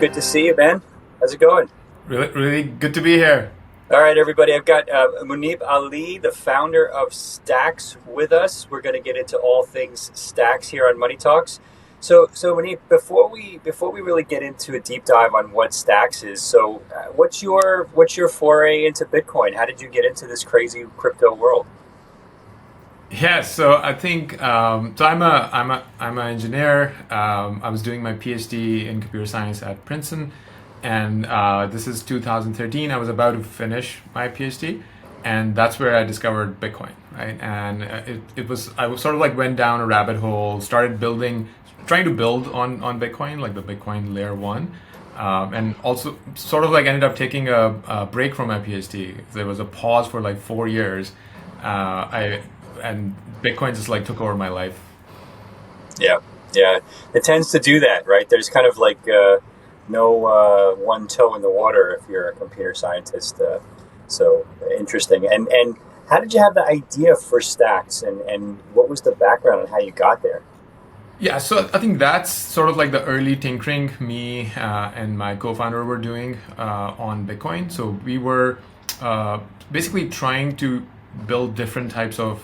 good to see you, man. How's it going? Really, really good to be here. All right, everybody. I've got Muneeb Ali, the founder of Stacks, with us. We're going to get into all things Stacks here on Money Talks. So Muneeb, before we really get into a deep dive on what Stacks is, what's your foray into Bitcoin? How did you get into this crazy crypto world? Yeah, so I think so. I'm an engineer. I was doing my PhD in computer science at Princeton, and this is 2013. I was about to finish my PhD, and that's where I discovered Bitcoin, right? And it was I was sort of like went down a rabbit hole, started building, trying to build on Bitcoin, like the Bitcoin layer one. And also sort of like ended up taking a break from my PhD. There was a pause for like 4 years. I and Bitcoin just like took over my life. Yeah, yeah. It tends to do that, right? There's kind of like no one toe in the water if you're a computer scientist. So interesting. And how did you have the idea for Stacks, and what was the background on how you got there? Yeah, so I think that's sort of like the early tinkering me and my co-founder were doing on Bitcoin. So we were uh, basically trying to build different types of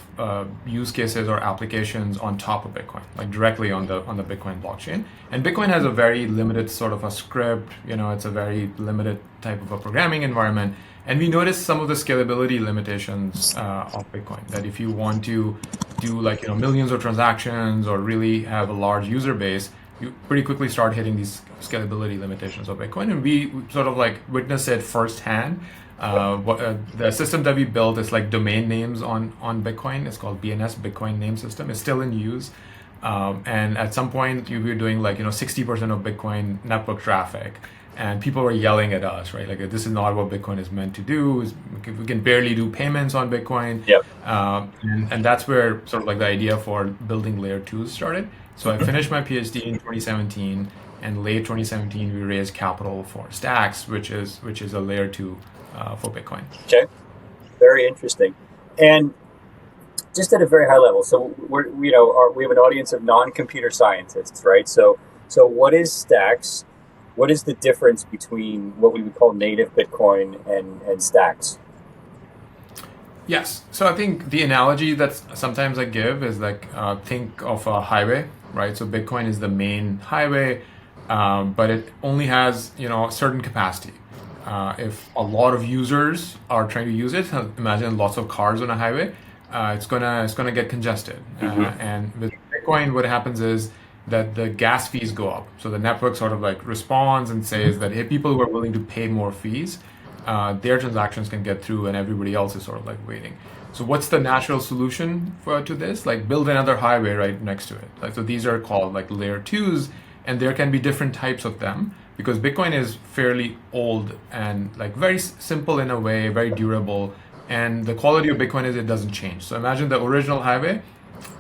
use cases or applications on top of Bitcoin, like directly on the Bitcoin blockchain. And Bitcoin has a very limited sort of a script. It's a very limited type of a programming environment. And we noticed some of the scalability limitations of Bitcoin. That if you want to do like millions of transactions or really have a large user base, you pretty quickly start hitting these scalability limitations of Bitcoin. And we sort of like witnessed it firsthand. The system that we built is like domain names on Bitcoin. It's called BNS, Bitcoin Name System. It's still in use. And at some point, we were doing like 60% of Bitcoin network traffic, and people were yelling at us, right? Like this is not what Bitcoin is meant to do. We can barely do payments on Bitcoin, Yep. and that's where sort of like the idea for building layer twos started. So I finished my PhD in 2017, and late 2017 we raised capital for Stacks, which is a layer two for Bitcoin. Okay. Very interesting. And just at a very high level, so we have an audience of non-computer scientists, right? So what is Stacks? What is the difference between what we would call native Bitcoin and Stacks? Yes. So I think the analogy that sometimes I give is like think of a highway, right? So Bitcoin is the main highway, but it only has a certain capacity. If a lot of users are trying to use it, imagine lots of cars on a highway, it's gonna get congested. Hmm. And with Bitcoin, what happens is that the gas fees go up. So the network sort of like responds and says that hey, people who are willing to pay more fees, their transactions can get through, and everybody else is sort of like waiting. So what's the natural solution to this? Like build another highway right next to it. Like so, these are called like layer twos, and there can be different types of them because Bitcoin is fairly old and like very simple in a way, very durable. And the quality of Bitcoin is it doesn't change. So imagine the original highway,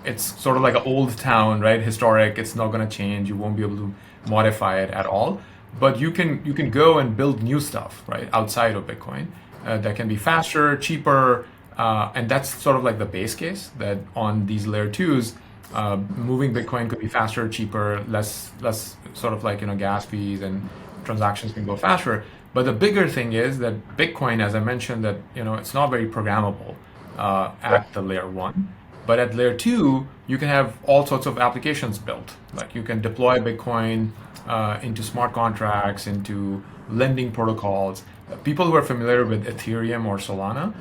it's sort of like an old town, right? Historic. It's not going to change. You won't be able to modify it at all. But you can go and build new stuff, right, outside of Bitcoin that can be faster, cheaper, and that's sort of like the base case that on these layer twos, moving Bitcoin could be faster, cheaper, less sort of like gas fees and transactions can go faster. But the bigger thing is that Bitcoin, as I mentioned, that it's not very programmable at the layer one. But at layer two, you can have all sorts of applications built. Like you can deploy Bitcoin into smart contracts, into lending protocols. People who are familiar with Ethereum or Solana,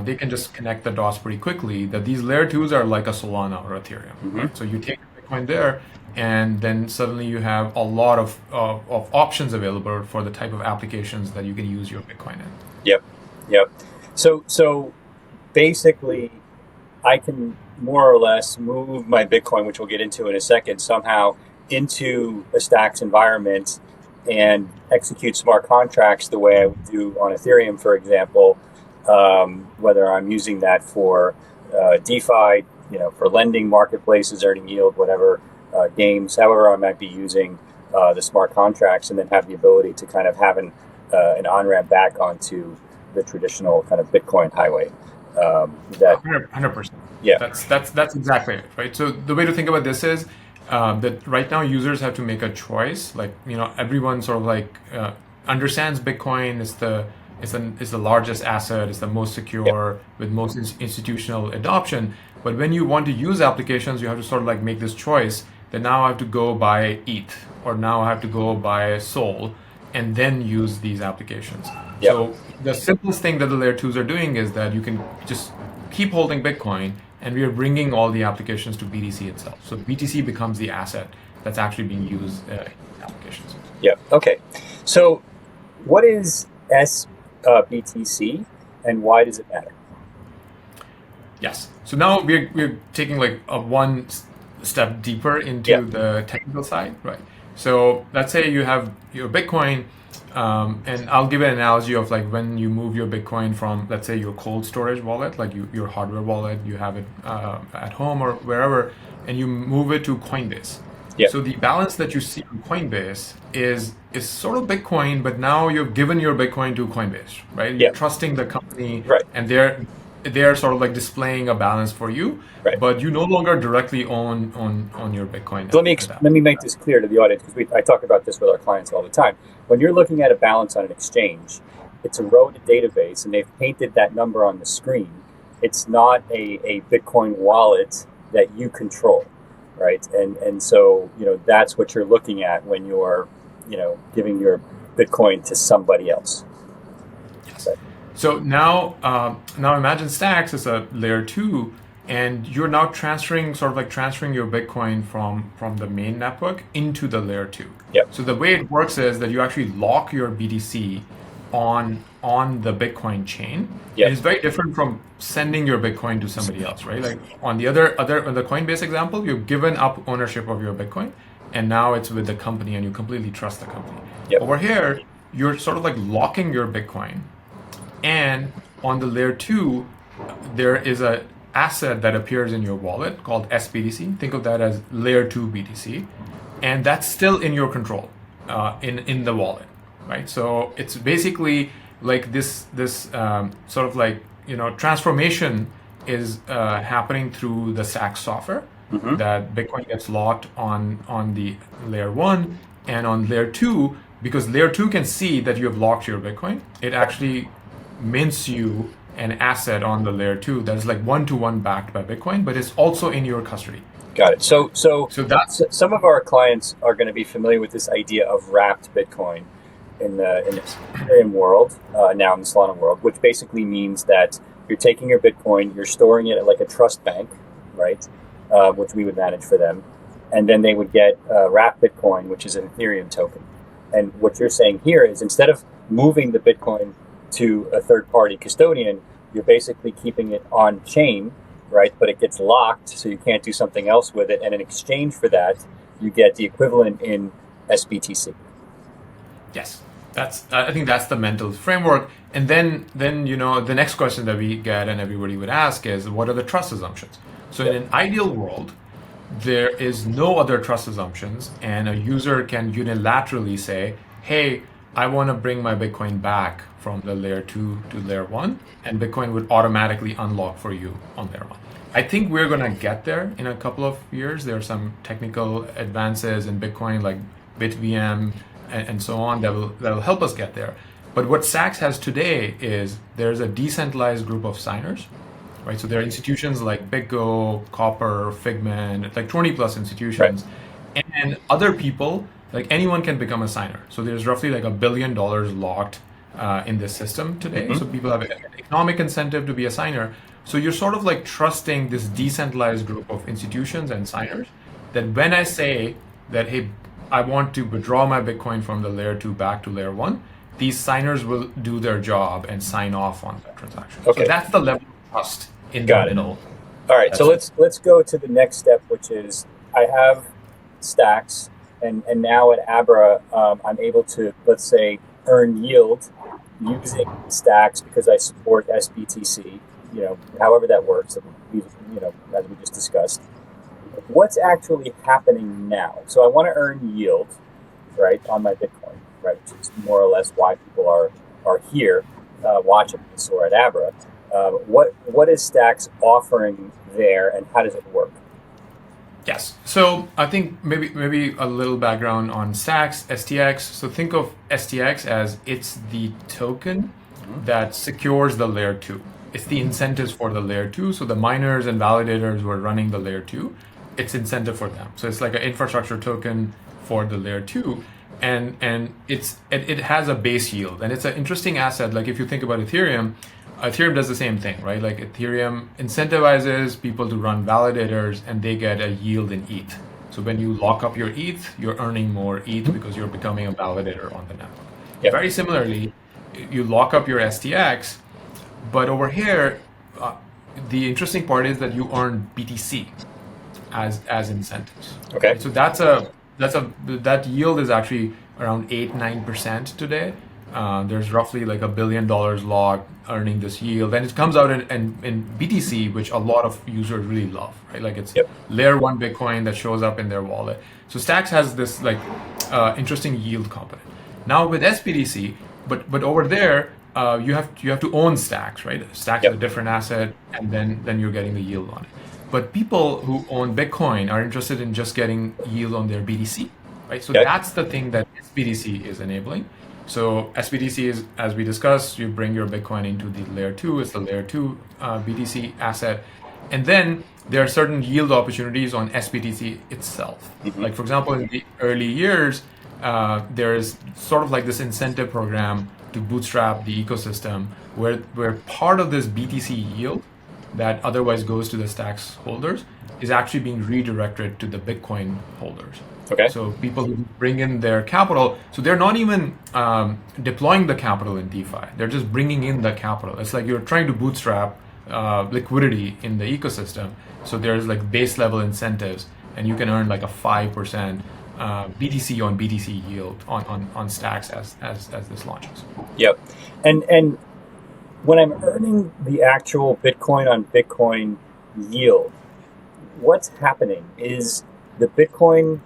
they can just connect the dots pretty quickly that these layer twos are like a Solana or Ethereum, Hmm. right? So you take Bitcoin there, and then suddenly you have a lot of options available for the type of applications that you can use your Bitcoin in. Yep. Yep. So basically, I can more or less move my Bitcoin, which we'll get into in a second, somehow into a Stacks environment and execute smart contracts the way I would do on Ethereum, for example, whether I'm using that for DeFi, for lending, marketplaces, earning yield, whatever, games, however I might be using the smart contracts, and then have the ability to kind of have an on-ramp back onto the traditional kind of Bitcoin highway. That 100%. Yeah. That's exactly it, right? So the way to think about this is that right now users have to make a choice. Like, everyone sort of like understands Bitcoin is the largest asset, is the most Yep. secure with most institutional adoption. But when you want to use applications, you have to sort of like make this choice that now I have to go buy ETH, or now I have to go buy Sol, and then use these applications. Yep. So the simplest thing that the layer twos are doing is that you can just keep holding Bitcoin, and we are bringing all the applications to BTC itself. So BTC becomes the asset that's actually being used in applications. Yep. Okay. So what is sBTC and why does it matter? Yes. So now we're taking like a one step deeper into Yeah. the technical side, right? So let's say you have your Bitcoin, and I'll give an analogy of like when you move your Bitcoin from, let's say, your cold storage wallet, like your hardware wallet, you have it at home or wherever, and you move it to Coinbase. Yeah. So the balance that you see on Coinbase is sort of Bitcoin, but now you've given your Bitcoin to Coinbase, right? Yeah. You're trusting the company, Right. and they're sort of like displaying a balance for you, Right. but you no longer directly own your Bitcoin So at that let me point. make this clear to the audience because I talk about this with our clients all the time. When you're looking at a balance on an exchange, it's a row to database, and they've painted that number on the screen. It's not a Bitcoin wallet that you control, right? And so that's what you're looking at when you're giving your Bitcoin to somebody else. Yes. Right? So now imagine Stacks is a layer two, and you're now transferring your Bitcoin from the main network into the layer two. Yep. So the way it works is that you actually lock your BTC on the Bitcoin chain. Yep. It is very different from sending your Bitcoin to somebody else, right? Like on the on the Coinbase example, you've given up ownership of your Bitcoin, and now it's with the company, and you completely trust the company. Yep. Over here, you're sort of like locking your Bitcoin, and on the layer two, there is a asset that appears in your wallet called sBTC. Think of that as layer two BTC, and that's still in your control in the wallet, right? So it's basically like this sort of like transformation is happening through the Stacks software. Mm-hmm. That Bitcoin gets locked on the layer one, and on layer two, because layer two can see that you have locked your Bitcoin, it actually mints you an asset on the layer two that is like one-to-one backed by Bitcoin, but it's also in your custody. Got it. So So that's some of our clients are going to be familiar with this idea of wrapped Bitcoin in the Ethereum world, now in the Solana world, which basically means that you're taking your Bitcoin, you're storing it at like a trust bank, right? Which we would manage for them, and then they would get wrapped Bitcoin, which is an Ethereum token. And what you're saying here is instead of moving the Bitcoin to a third-party custodian, you're basically keeping it on chain, right? But it gets locked, so you can't do something else with it. And in exchange for that, you get the equivalent in sBTC. yes. I think that's the mental framework. And then the next question that we get and everybody would ask is, what are the trust assumptions? So in an ideal world, there is no other trust assumptions, and a user can unilaterally say, hey, I want to bring my Bitcoin back from the layer 2 to layer 1, and Bitcoin would automatically unlock for you on layer 1. I think we're going to get there in a couple of years. There are some technical advances in Bitcoin like BitVM and so on that will help us get there. But what Stacks has today is there's a decentralized group of signers, right? So there are institutions like BitGo, Copper, Figment, like 20 plus institutions, right. And other people, like anyone can become a signer. So there's roughly like $1 billion locked in this system today. Mm-hmm. So people have an economic incentive to be a signer. So you're sort of like trusting this decentralized group of institutions and signers that when I say that, hey, I want to withdraw my Bitcoin from the layer 2 back to layer 1, these signers will do their job and sign off on that transaction. Okay. So that's the level of trust in the middle. All right, so let's go to the next step, which is I have Stacks, and now at Abra, I'm able to, let's say, earn yield using Stacks because I support sBTC, however that works, as we just discussed. What's actually happening now? So I want to earn yield, right, on my Bitcoin, right, which is more or less why people are here watching this or at Abra. What is Stacks offering there, and how does it work? Yes. So I think maybe a little background on Stacks, STX. So think of STX as it's the token that secures the layer two. It's the incentives for the layer two. So the miners and validators who are running the layer two, it's incentive for them. So it's like an infrastructure token for the layer two. And it has a base yield, and it's an interesting asset. Like if you think about Ethereum, Ethereum does the same thing, right? Like Ethereum incentivizes people to run validators and they get a yield in ETH. So when you lock up your ETH, you're earning more ETH because you're becoming a validator on the network. Yep. Very similarly, you lock up your STX, but over here, the interesting part is that you earn BTC as incentives. Okay. So that yield is actually around 8-9% today. There's roughly like $1 billion locked earning this yield, and it comes out in BTC, which a lot of users really love, right? Like it's Yep. layer one Bitcoin that shows up in their wallet. So Stacks has this like interesting yield component. Now with sBTC, but over there you have to own Stacks, right? Stacks Yep. is a different asset, and then you're getting the yield on it. But people who own Bitcoin are interested in just getting yield on their BTC, right? So Okay. that's the thing that sBTC is enabling. So sBTC is, as we discussed, you bring your Bitcoin into the layer two. It's the layer two BTC asset, and then there are certain yield opportunities on sBTC itself. Like for example, in the early years, there's sort of like this incentive program to bootstrap the ecosystem, where part of this BTC yield that otherwise goes to the Stacks holders is actually being redirected to the Bitcoin holders. Okay. So people who bring in their capital, so they're not even deploying the capital in DeFi. They're just bringing in the capital. It's like you're trying to bootstrap liquidity in the ecosystem. So there's like base level incentives, and you can earn like a 5% BTC on BTC yield on Stacks as this launches. Yep. And when I'm earning the actual Bitcoin on Bitcoin yield, what's happening is the Bitcoin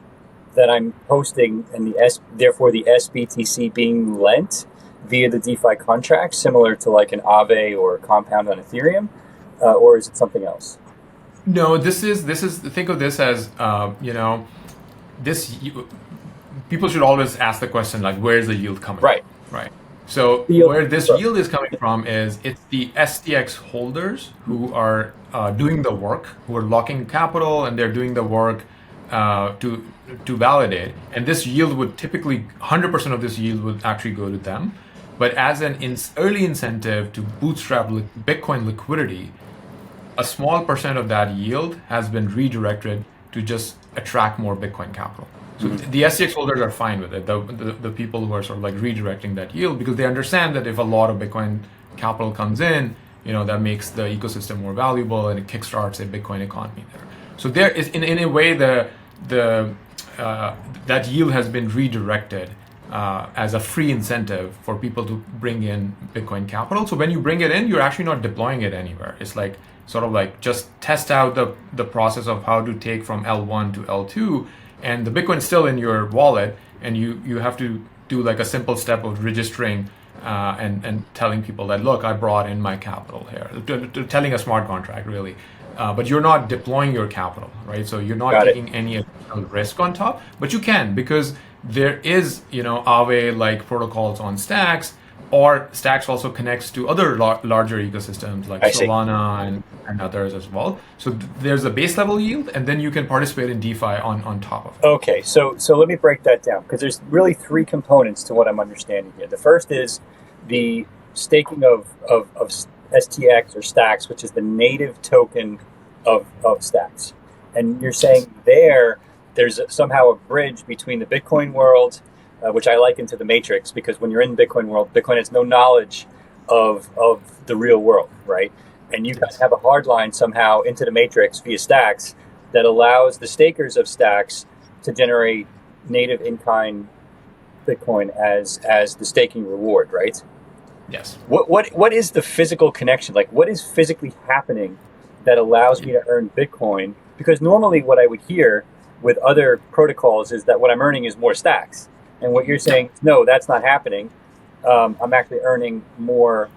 that I'm posting and therefore the sBTC being lent via the DeFi contract, similar to like an Aave or a Compound on Ethereum, or is it something else? No, this is think of this as people should always ask the question like, where's the yield coming Right. from? Right. So where this yield is coming from is it's the STX holders who are doing the work, who are locking capital, and they're doing the work to validate. And this yield would typically 100% of this yield would actually go to them. But as an early incentive to bootstrap Bitcoin liquidity, a small percent of that yield has been redirected to just attract more Bitcoin capital. So the STX holders are fine with it, the people who are sort of like redirecting that yield, because they understand that if a lot of Bitcoin capital comes in, that makes the ecosystem more valuable and it kickstarts a Bitcoin economy there. So there is, in a way, that yield has been redirected as a free incentive for people to bring in Bitcoin capital. So when you bring it in, you're actually not deploying it anywhere. It's like sort of like just test out the process of how to take from L1 to L2, and the Bitcoin is still in your wallet, and you have to do like a simple step of registering and telling people that, look, I brought in my capital here, telling a smart contract really. But you're not deploying your capital, right? So you're not taking any additional risk on top, but you can, because there is, Aave like protocols on Stacks, or Stacks also connects to other larger ecosystems like Solana and others as well. So there's a base level yield, and then you can participate in DeFi on top of it. Okay, so let me break that down, because there's really three components to what I'm understanding here. The first is the staking of STX or Stacks, which is the native token of Stacks. And you're saying there's somehow a bridge between the Bitcoin world, which I liken to the Matrix, because when you're in the Bitcoin world, Bitcoin has no knowledge of the real world, right? And you guys have a hard line somehow into the Matrix via Stacks that allows the stakers of Stacks to generate native in-kind Bitcoin as the staking reward, right? Yes. What is the physical connection? Like, what is physically happening that allows me to earn Bitcoin? Because normally what I would hear with other protocols is that what I'm earning is more Stacks. And what you're saying, no, that's not happening. I'm actually earning more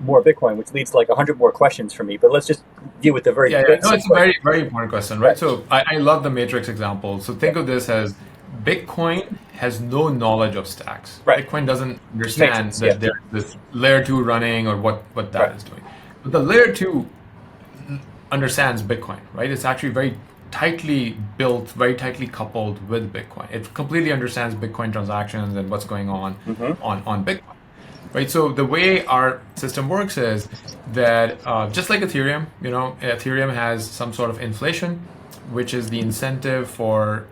more Bitcoin, which leads to like 100 more questions for me. But let's just deal with the very Yeah, yeah. No, basic it's a question. very, very important question, right? Right. So I love the matrix example. So think Yeah. of this as Bitcoin has no knowledge of stacks. Right. Bitcoin doesn't Which makes understand sense. Yeah. that there's this layer two running or what that Right. is doing. But the layer two understands Bitcoin, right? It's actually very tightly built, very tightly coupled with Bitcoin. It completely understands Bitcoin transactions and what's going on Mm-hmm. on Bitcoin. Right. So the way our system works is that just like Ethereum, Ethereum has some sort of inflation, which is the incentive for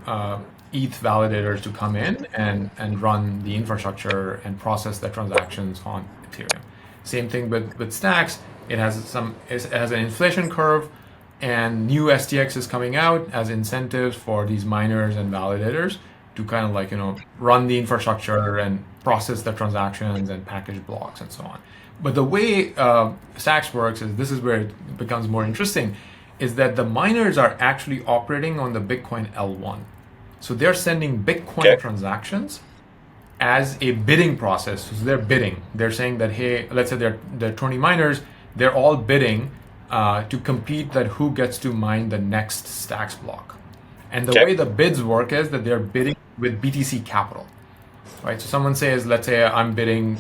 ETH validators to come in and run the infrastructure and process the transactions on Ethereum. Same thing with Stacks. It has an inflation curve, and new STX is coming out as incentives for these miners and validators to kind of like run the infrastructure and process the transactions and package blocks and so on. But the way Stacks works is this is where it becomes more interesting, is that the miners are actually operating on the Bitcoin L1. So they're sending Bitcoin transactions as a bidding process. So they're bidding. They're saying that, hey, let's say there are 20 miners, they're all bidding to compete that who gets to mine the next Stacks block. And the way the bids work is that they're bidding with BTC capital, right? So someone says, let's say I'm bidding,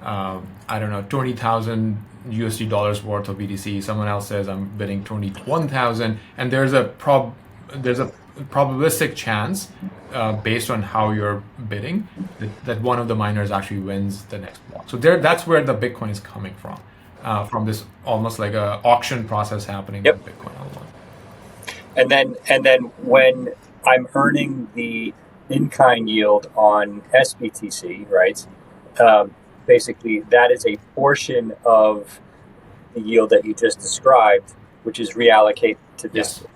I don't know, 20,000 USD dollars worth of BTC. Someone else says I'm bidding 21,000, and there's a probabilistic chance based on how you're bidding that one of the miners actually wins the next block. So that's where the Bitcoin is coming from this almost like a auction process happening with Bitcoin L1. And then when I'm earning the in-kind yield on sBTC, right? Basically, that is a portion of the yield that you just described, which is reallocated to this. Yes.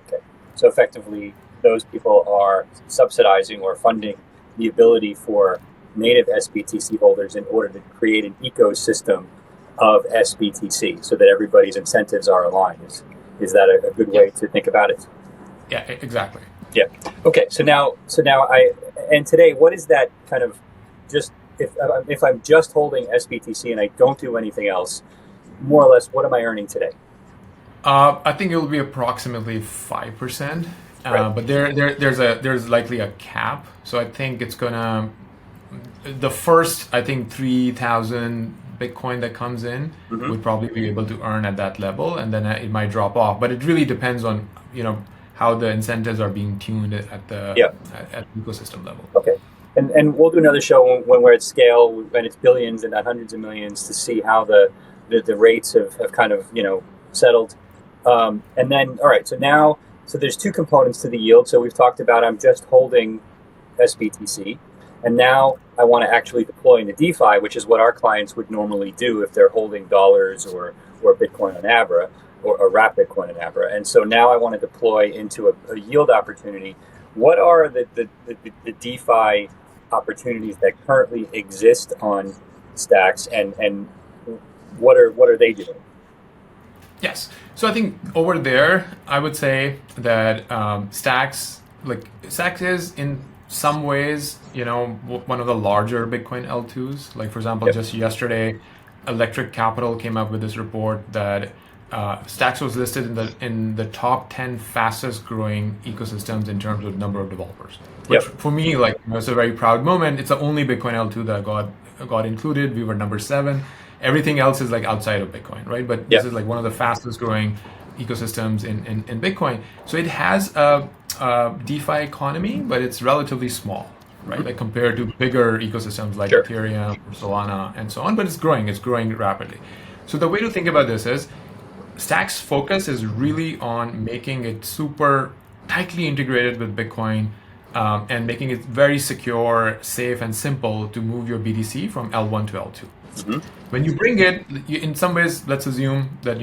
Okay. So effectively, those people are subsidizing or funding the ability for native sBTC holders in order to create an ecosystem of sBTC so that everybody's incentives are aligned. Is that a good way to think about it? Yeah, exactly. Yeah. Okay. So now today, what is that kind of just if I'm just holding sBTC and I don't do anything else, more or less, what am I earning today? I think it will be approximately 5%, Right. but there's likely a cap. So I think it's gonna the first 3,000 Bitcoin that comes in would probably be able to earn at that level, and then it might drop off. But it really depends on how the incentives are being tuned at the ecosystem level. Okay. And we'll do another show when we're at scale, when it's billions and not hundreds of millions, to see how the rates have kind of settled. And then all right, so there's two components to the yield. So we've talked about I'm just holding sBTC, and now I want to actually deploy in the DeFi, which is what our clients would normally do if they're holding dollars or Bitcoin on Abra or wrap Bitcoin on Abra. And so now I want to deploy into a yield opportunity. What are the DeFi opportunities that currently exist on Stacks, and what are they doing? Yes. So I think over there, I would say that Stacks is in some ways, one of the larger Bitcoin L2s. Like for example, just yesterday, Electric Capital came up with this report that Stacks was listed in the top 10 fastest growing ecosystems in terms of number of developers. Which for me, it's a very proud moment. It's the only Bitcoin L2 that got included. We were number 7. Everything else is outside of Bitcoin, right? But this is one of the fastest growing ecosystems in Bitcoin. So it has a DeFi economy, but it's relatively small, right? Compared to bigger ecosystems like Ethereum or Solana and so on. But it's growing rapidly. So the way to think about this is Stacks' focus is really on making it super tightly integrated with Bitcoin and making it very secure, safe, and simple to move your BTC from L1 to L2. When you bring it, in some ways, let's assume that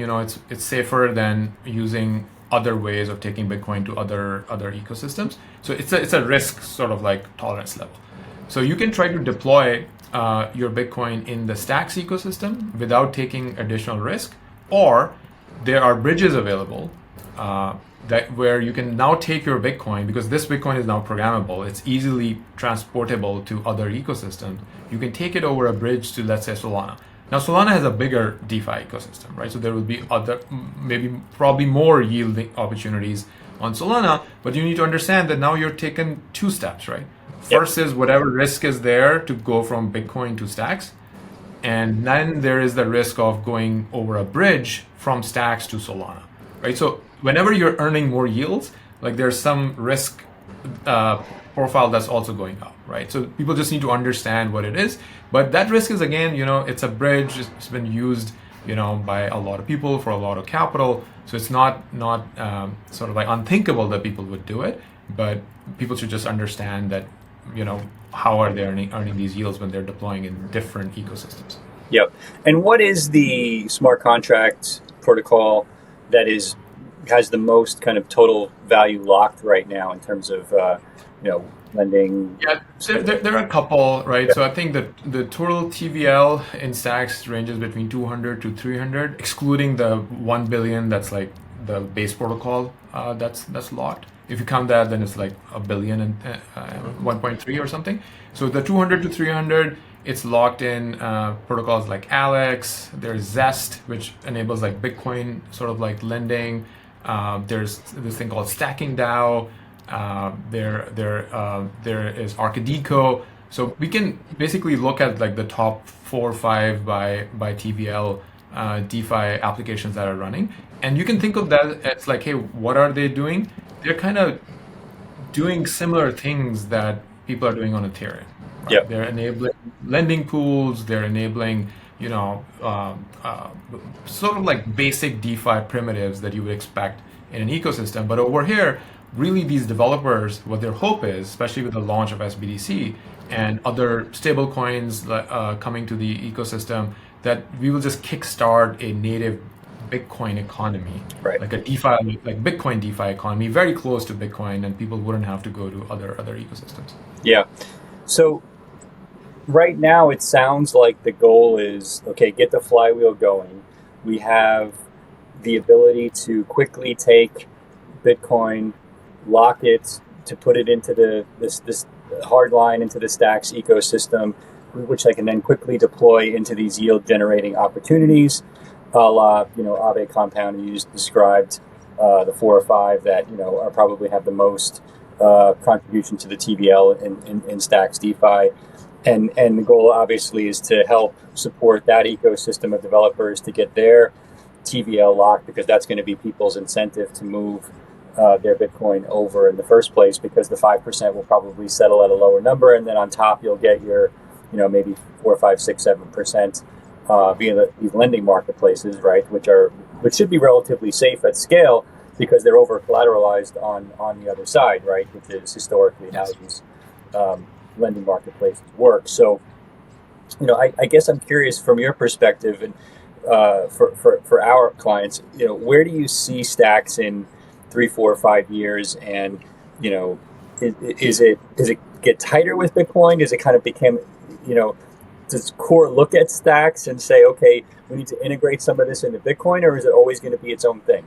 it's safer than using other ways of taking Bitcoin to other ecosystems. So it's a risk sort of tolerance level. So you can try to deploy your Bitcoin in the Stacks ecosystem without taking additional risk, or there are bridges available where you can now take your Bitcoin, because this Bitcoin is now programmable. It's easily transportable to other ecosystems. You can take it over a bridge to, let's say, Solana. Now Solana has a bigger DeFi ecosystem, right? So there will be other, maybe probably more yielding opportunities on Solana, but you need to understand that now you're taking two steps, right? Yep. First is whatever risk is there to go from Bitcoin to Stacks. And then there is the risk of going over a bridge from Stacks to Solana, right? So whenever you're earning more yields, like there's some risk profile that's also going up, right? So people just need to understand what it is. But that risk is, again, it's a bridge. It's been used, by a lot of people for a lot of capital. So it's not sort of like unthinkable that people would do it, but people should just understand that, how are they earning these yields when they're deploying in different ecosystems. Yep. And what is the smart contract protocol that has the most kind of total value locked right now in terms of lending? Yeah, there are a couple, right? Yeah. So I think that the total TVL in Stacks ranges between 200 to 300, excluding the 1 billion that's like the base protocol that's locked. If you count that, then it's like a billion and 1.3 or something. So the 200 to 300, it's locked in protocols like Alex. There's Zest, which enables like Bitcoin sort of like lending. There's this thing called Stacking DAO. There is Arcadico. So we can basically look at like the top 4 or 5 by TVL DeFi applications that are running, and you can think of that as like, hey, what are they doing? They're kind of doing similar things that people are doing on Ethereum. Right? Yep. They're enabling lending pools. They're enabling, sort of like basic DeFi primitives that you would expect in an ecosystem. But over here, really these developers, what their hope is, especially with the launch of sBTC and other stable coins coming to the ecosystem, that we will just kickstart a native Bitcoin economy, Right. like a DeFi, like Bitcoin DeFi economy, very close to Bitcoin, and people wouldn't have to go to other ecosystems. Yeah. So right now it sounds like the goal is, okay, get the flywheel going. We have the ability to quickly take Bitcoin, lock it, to put it into this hard line into the Stacks ecosystem, which I can then quickly deploy into these yield generating opportunities. A la, Aave Compound, you just described the 4 or 5 that are probably have the most contribution to the TVL in Stacks DeFi, and the goal obviously is to help support that ecosystem of developers to get their TVL locked, because that's going to be people's incentive to move their Bitcoin over in the first place, because the 5% will probably settle at a lower number, and then on top you'll get your maybe 4, 5, 6, 7%. Via these lending marketplaces, right, which should be relatively safe at scale because they're over collateralized on the other side, right, which is historically how these lending marketplaces work. So, I guess I'm curious from your perspective, and for our clients, where do you see Stacks in 3, 4, 5 years, and does it get tighter with Bitcoin? Does it kind of become, does Core look at Stacks and say, okay, we need to integrate some of this into Bitcoin, or is it always going to be its own thing?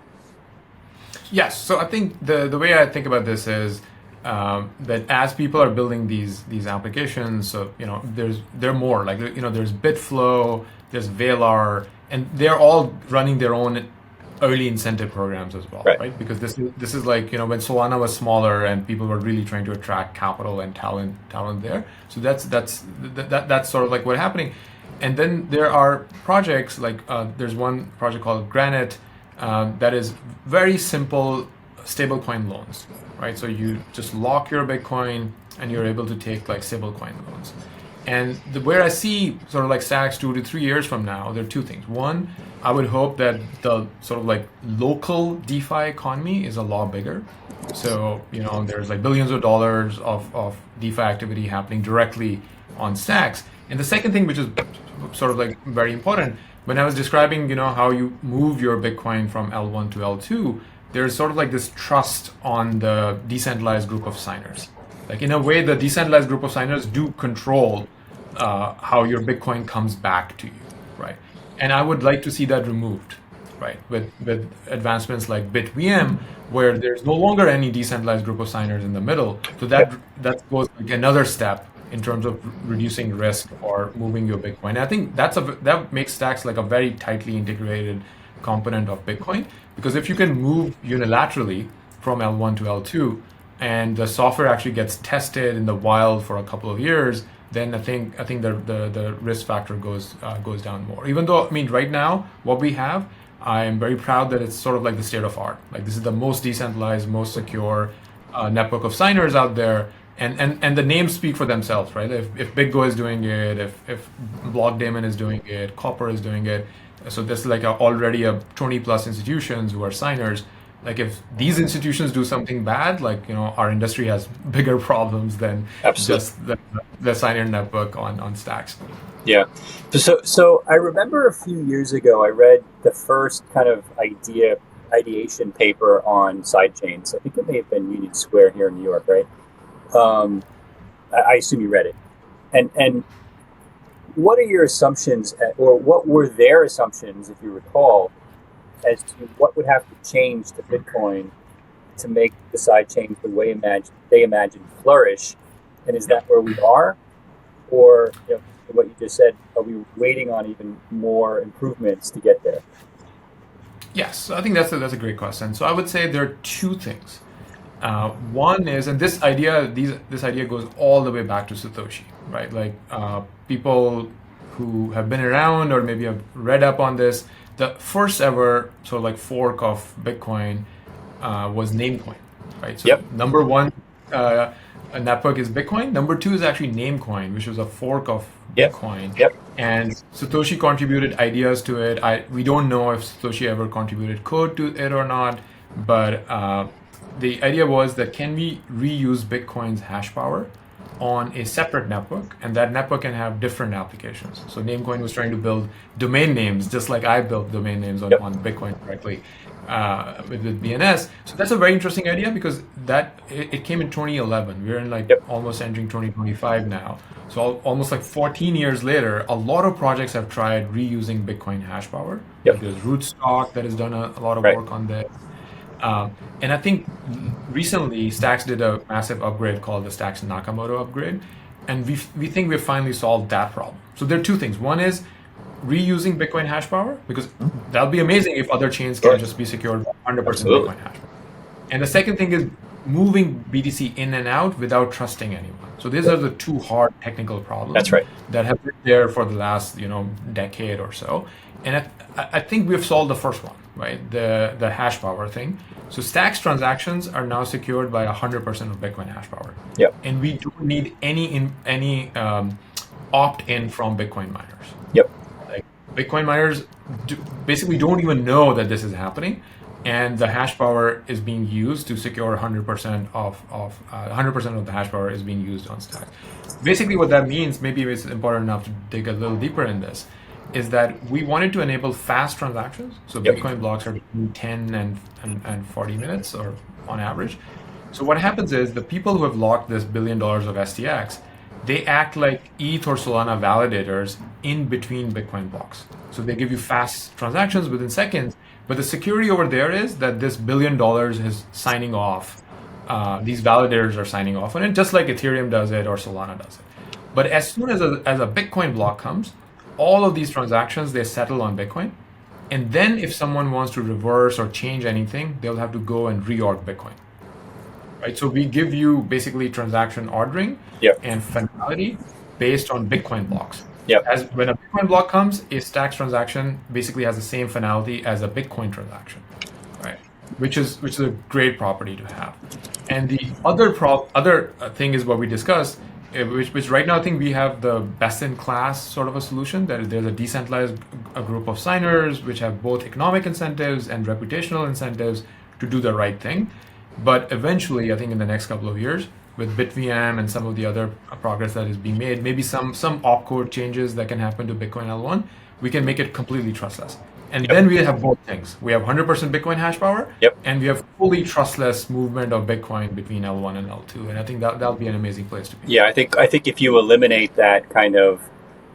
Yes. So I think the way I think about this is that as people are building these applications, so there are more like there's Bitflow, there's Velar, and they're all running their own early incentive programs as well, right? Because this is like when Solana was smaller and people were really trying to attract capital and talent there. So that's sort of like what's happening. And then there are projects like there's one project called Granite that is very simple stablecoin loans, right? So you just lock your Bitcoin and you're able to take like stablecoin loans. And where I see sort of like Stacks 2 to 3 years from now, there are two things. One, I would hope that the sort of like local DeFi economy is a lot bigger. So, there's like billions of dollars of DeFi activity happening directly on Stacks. And the second thing, which is sort of like very important, when I was describing, how you move your Bitcoin from L1 to L2, there's sort of like this trust on the decentralized group of signers. Like in a way, the decentralized group of signers do control how your Bitcoin comes back to you, right? And I would like to see that removed, right? With advancements like BitVM, where there's no longer any decentralized group of signers in the middle. So that goes like another step in terms of reducing risk or moving your Bitcoin. And I think that makes Stacks like a very tightly integrated component of Bitcoin, because if you can move unilaterally from L1 to L2 and the software actually gets tested in the wild for a couple of years, then I think the risk factor goes down more. Even though, I mean, right now what we have, I am very proud that it's sort of like the state of art. Like, this is the most decentralized, most secure network of signers out there, and the names speak for themselves, right? If BitGo is doing it, if Blockdaemon is doing it, Copper is doing it, so there's like already a 20 plus institutions who are signers. Like, if these institutions do something bad, like, our industry has bigger problems than just the signer network on Stacks. Yeah. So I remember a few years ago, I read the first kind of ideation paper on sidechains. I think it may have been Union Square here in New York, right? I assume you read it. And what are your assumptions, or what were their assumptions, if you recall, as to what would have to change to Bitcoin to make the sidechains the way they imagine flourish? And is that where we are? Or, what you just said, are we waiting on even more improvements to get there? Yes, I think that's a great question. So I would say there are two things. One is, and this idea goes all the way back to Satoshi, right? Like, people who have been around or maybe have read up on this, the first ever sort of like fork of Bitcoin was Namecoin, right? So number one network is Bitcoin. Number two is actually Namecoin, which was a fork of Bitcoin. And Satoshi contributed ideas to it. We don't know if Satoshi ever contributed code to it or not, but the idea was that, can we reuse Bitcoin's hash power on a separate network, and that network can have different applications. So Namecoin was trying to build domain names, just like I built domain names on Bitcoin directly with BNS. So that's a very interesting idea, because it came in 2011. We're in almost entering 2025 now. So almost like 14 years later, a lot of projects have tried reusing Bitcoin hash power. There's Rootstock that has done a lot of work on this. And I think recently Stacks did a massive upgrade called the Stacks Nakamoto upgrade, and we think we've finally solved that problem. So there are two things. One is reusing Bitcoin hash power, because that'll be amazing if other chains can just be secured 100% Bitcoin hash power. And the second thing is moving BTC in and out without trusting anyone. So these are the two hard technical problems that have been there for the last decade or so. And I think we've solved the first one, right? The hash power thing. So Stacks transactions are now secured by 100% of Bitcoin hash power. And we don't need any opt-in from Bitcoin miners. Like, Bitcoin miners basically don't even know that this is happening, and the hash power is being used to secure 100% of 100% of the hash power is being used on Stacks. Basically, what that means, maybe it's important enough to dig a little deeper in this, is that we wanted to enable fast transactions. So Bitcoin blocks are between 10 and 40 minutes, or on average. So what happens is, the people who have locked this $1 billion of STX, they act like ETH or Solana validators in between Bitcoin blocks. So they give you fast transactions within seconds, but the security over there is that this $1 billion is signing off. These validators are signing off on it, just like Ethereum does it or Solana does it. But as soon as a Bitcoin block comes, all of these transactions, they settle on Bitcoin. And then if someone wants to reverse or change anything, they'll have to go and reorg Bitcoin. Right? So we give you basically transaction ordering and finality based on Bitcoin blocks. As when a Bitcoin block comes, a Stacks transaction basically has the same finality as a Bitcoin transaction, right? Which is a great property to have. And the other thing is what we discussed, which right now I think we have the best in class sort of a solution. That there's a decentralized group of signers which have both economic incentives and reputational incentives to do the right thing. But eventually, I think in the next couple of years, with BitVM and some of the other progress that is being made, maybe some opcode changes that can happen to Bitcoin L1, we can make it completely trustless. And then we have both things. We have 100% Bitcoin hash power, and we have fully trustless movement of Bitcoin between L1 and L2. And I think that'll be an amazing place to be. Yeah, I think if you eliminate that kind of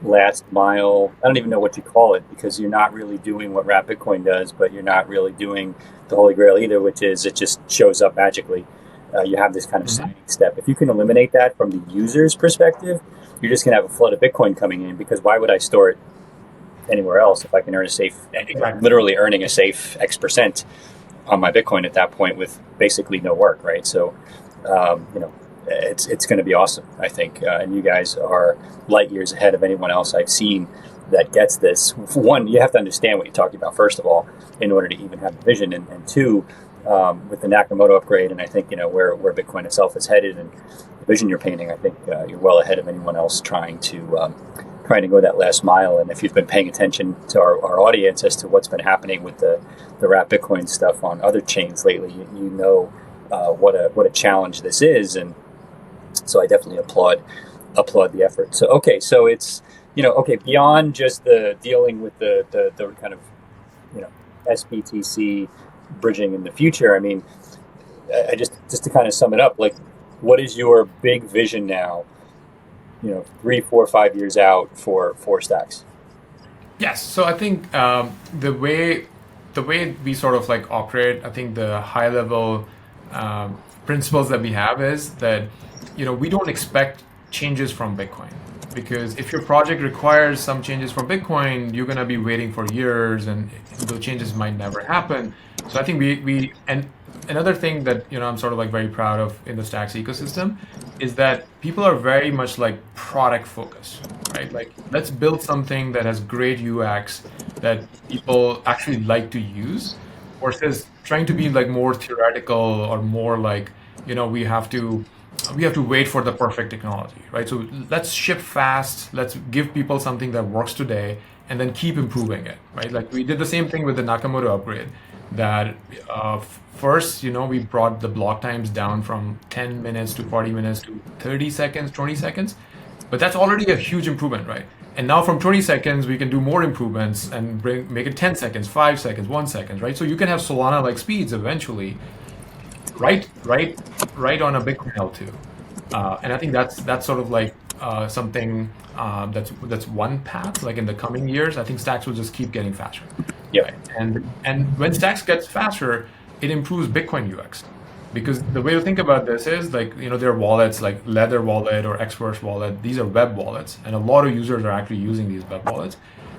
last mile, I don't even know what you call it, because you're not really doing what Wrap Bitcoin does, but you're not really doing the Holy Grail either, which is it just shows up magically. you have this kind of signing step. If you can eliminate that from the user's perspective, you're just going to have a flood of Bitcoin coming in, because why would I store it anywhere else if I can earn a safe, literally earning a safe X% on my Bitcoin at that point with basically no work, right? So, it's going to be awesome, I think. And you guys are light years ahead of anyone else I've seen that gets this. One, you have to understand what you're talking about, first of all, in order to even have the vision. And two, with the Nakamoto upgrade, and I think, where Bitcoin itself is headed and the vision you're painting, I think you're well ahead of anyone else trying to go that last mile. And if you've been paying attention to our audience as to what's been happening with the wrap Bitcoin stuff on other chains lately, you know what a challenge this is. And so I definitely applaud the effort. So so it's beyond just the dealing with the kind of sBTC bridging in the future. I mean, I just to kind of sum it up, like, what is your big vision now? 3, 4, 5 years out for Stacks. Yes. So I think the way we sort of like operate, I think the high level principles that we have is that we don't expect changes from Bitcoin, because if your project requires some changes from Bitcoin, you're going to be waiting for years and the changes might never happen. So I think we and another thing that I'm sort of like very proud of in the Stacks ecosystem is that people are very much like product focused, right? Like, let's build something that has great UX that people actually like to use, versus trying to be like more theoretical or more like we have to wait for the perfect technology, right? So let's ship fast, let's give people something that works today and then keep improving it, right? Like, we did the same thing with the Nakamoto upgrade, that first, we brought the block times down from 10 minutes to 40 minutes to 30 seconds, 20 seconds. But that's already a huge improvement, right? And now from 20 seconds, we can do more improvements and make it 10 seconds, 5 seconds, 1 second, right? So you can have Solana-like speeds eventually, right on a Bitcoin L2. And I think that's sort of like something that's one path. Like, in the coming years, I think Stacks will just keep getting faster. Yeah. Right? And when Stacks gets faster, it improves Bitcoin UX. Because the way to think about this is, like, there are wallets like Leather Wallet or Xverse Wallet. These are web wallets, and a lot of users are actually using these web wallets.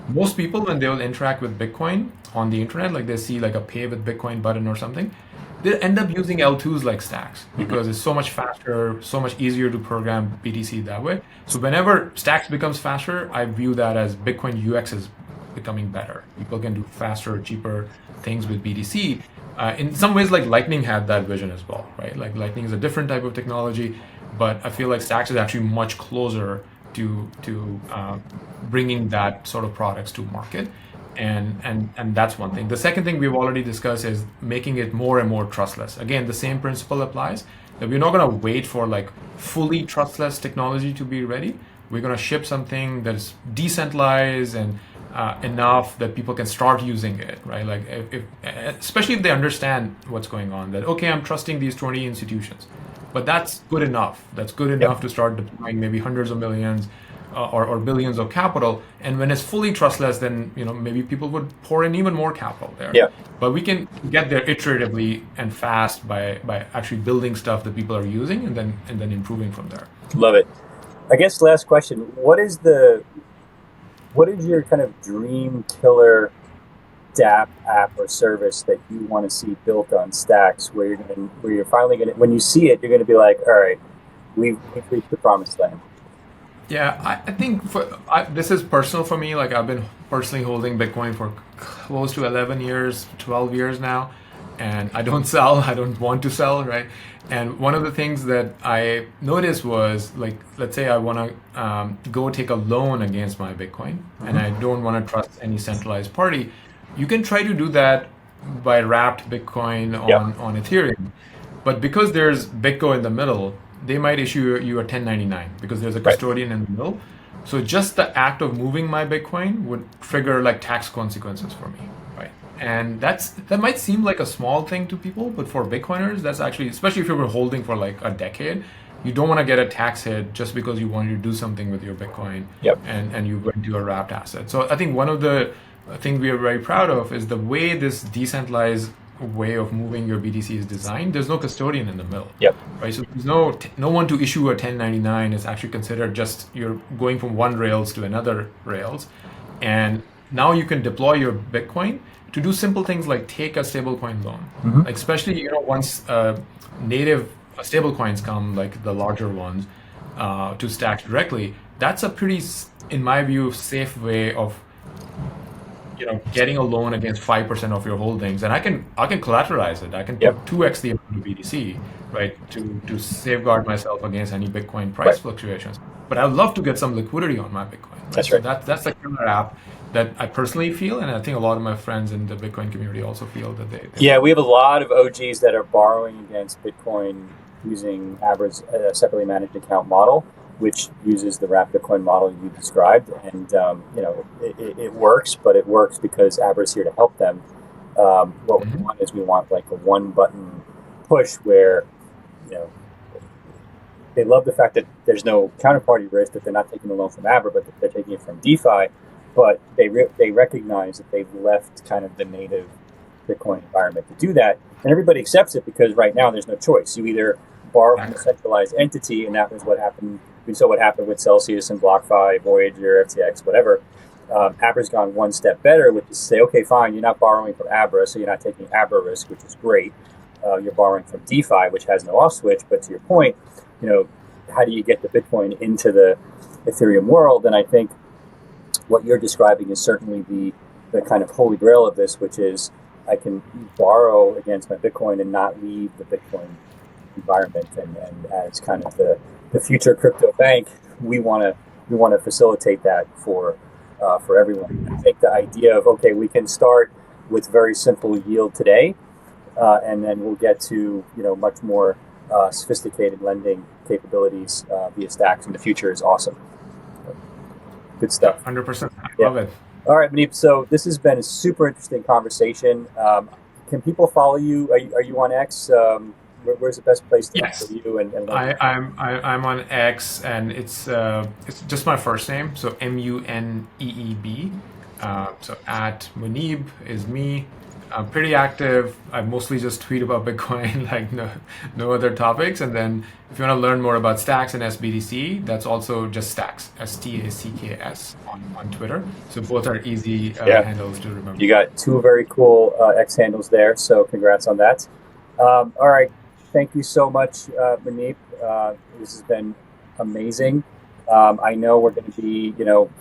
Most people, when they will interact with Bitcoin on the internet, like they see like a pay with Bitcoin button or something, they end up using L2s like Stacks, because it's so much faster, so much easier to program BTC that way. So whenever Stacks becomes faster, I view that as Bitcoin UX is becoming better. People can do faster, cheaper things with BTC. In some ways, like Lightning had that vision as well, right? Like, Lightning is a different type of technology, but I feel like Stacks is actually much closer to bringing that sort of products to market. And that's one thing. The second thing we've already discussed is making it more and more trustless. Again, the same principle applies, that we're not going to wait for like fully trustless technology to be ready. We're going to ship something that's decentralized and enough that people can start using it, right? Like, especially if they understand what's going on, that, okay, I'm trusting these 20 institutions, but that's good enough. That's good enough to start deploying maybe hundreds of millions or billions of capital. And when it's fully trustless, then maybe people would pour in even more capital there. Yeah. But we can get there iteratively and fast by actually building stuff that people are using and then improving from there. Love it. I guess last question: what is your kind of dream killer DApp app or service that you want to see built on Stacks, where you're finally gonna, when you see it, you're gonna be like, all right, we've reached the promised land? Yeah, I think this is personal for me. Like, I've been personally holding Bitcoin for close to 11 years, 12 years now, and I don't sell. I don't want to sell, right? And one of the things that I noticed was, like, let's say I want to go take a loan against my Bitcoin, and I don't want to trust any centralized party. You can try to do that by wrapped Bitcoin on Ethereum, but because there's BitGo in the middle, they might issue you a 1099 because there's a custodian in the middle. So just the act of moving my Bitcoin would trigger like tax consequences for me, right? And that might seem like a small thing to people, but for Bitcoiners, that's actually, especially if you were holding for like a decade, you don't want to get a tax hit just because you wanted to do something with your Bitcoin and you went to a wrapped asset. So I think one of the things we are very proud of is the way this decentralized way of moving your BTC is designed, there's no custodian in the middle. Yep. Right. So there's no one to issue a 1099 is actually considered just you're going from one rails to another rails. And now you can deploy your Bitcoin to do simple things like take a stablecoin loan. Like especially, once native stablecoins come, like the larger ones, to Stacks directly, that's a pretty, in my view, safe way of getting a loan against 5% of your holdings, and I can collateralize it. I can put 2x the amount of BTC, right, to safeguard myself against any Bitcoin price fluctuations. But I'd love to get some liquidity on my Bitcoin. Right? That's right. So that's the killer app that I personally feel, and I think a lot of my friends in the Bitcoin community also feel that they Yeah, we have a lot of OGs that are borrowing against Bitcoin using Abra's separately managed account model, which uses the wrapped Bitcoin model you described. And, it works, but it works because Abra's here to help them. What we want is we want like a one button push where, they love the fact that there's no counterparty risk, that they're not taking the loan from Abra, but that they're taking it from DeFi. But they recognize that they've left kind of the native Bitcoin environment to do that. And everybody accepts it because right now there's no choice. You either borrow from a centralized entity, and that was what happened. We saw what happened with Celsius and BlockFi, Voyager, FTX, whatever. Abra's gone one step better, which is to say, okay, fine, you're not borrowing from Abra, so you're not taking Abra risk, which is great. You're borrowing from DeFi, which has no off switch. But to your point, how do you get the Bitcoin into the Ethereum world? And I think what you're describing is certainly the kind of holy grail of this, which is I can borrow against my Bitcoin and not leave the Bitcoin environment. And as kind of the future crypto bank, we want to facilitate that for everyone. I think the idea of, okay, we can start with very simple yield today, and then we'll get to much more sophisticated lending capabilities via Stacks in the future is awesome. Good stuff. 100%. I love it. All right, Muneeb. So this has been a super interesting conversation. Can people follow you? Are you on X? Where's the best place to follow you? And I'm on X, and it's just my first name, so Muneeb. So at Muneeb is me. I'm pretty active. I mostly just tweet about Bitcoin, like no other topics. And then if you want to learn more about Stacks and sBTC, that's also just Stacks, STACKS on Twitter. So both are easy handles to remember. You got two very cool X handles there, so congrats on that. All right. Thank you so much, Muneeb. This has been amazing. I know we're going to be,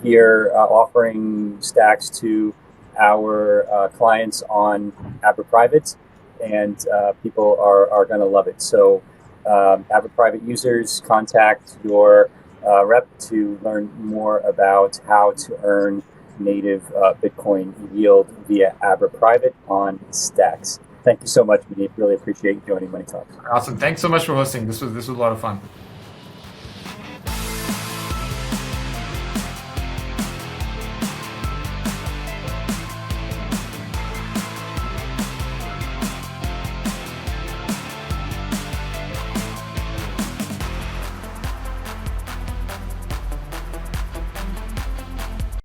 here offering Stacks to our clients on Abra Private, and people are going to love it. So Abra Private users, contact your rep to learn more about how to earn native Bitcoin yield via Abra Private on Stacks. Thank you so much, Muneeb. Really appreciate you joining Money Talks. Awesome. Thanks so much for hosting. This was a lot of fun.